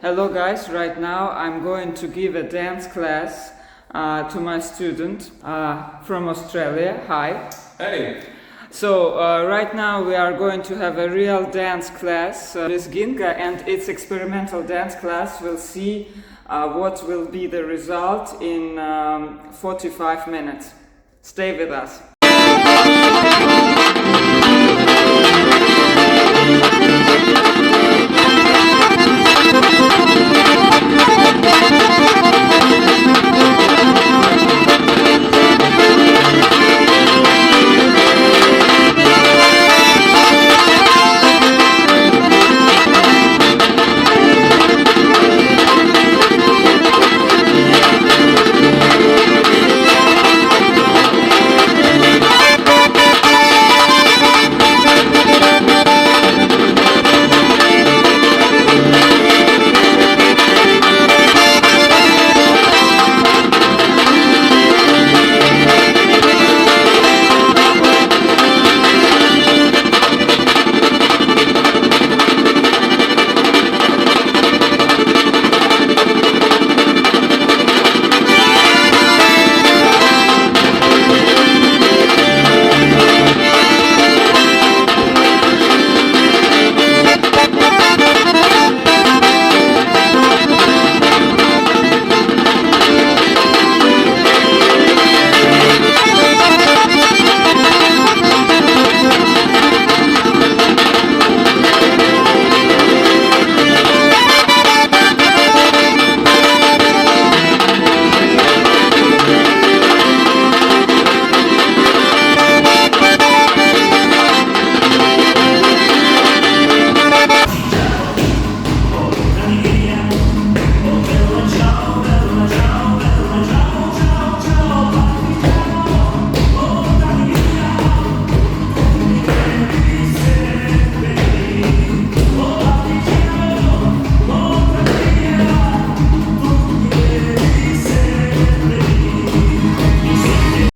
Hello guys, right now I'm going to give a dance class to my student from Australia. Hi. Hey. So right now we are going to have a real dance class. Lezginka and its experimental dance class will see what will be the result in 45 minutes. Stay with us.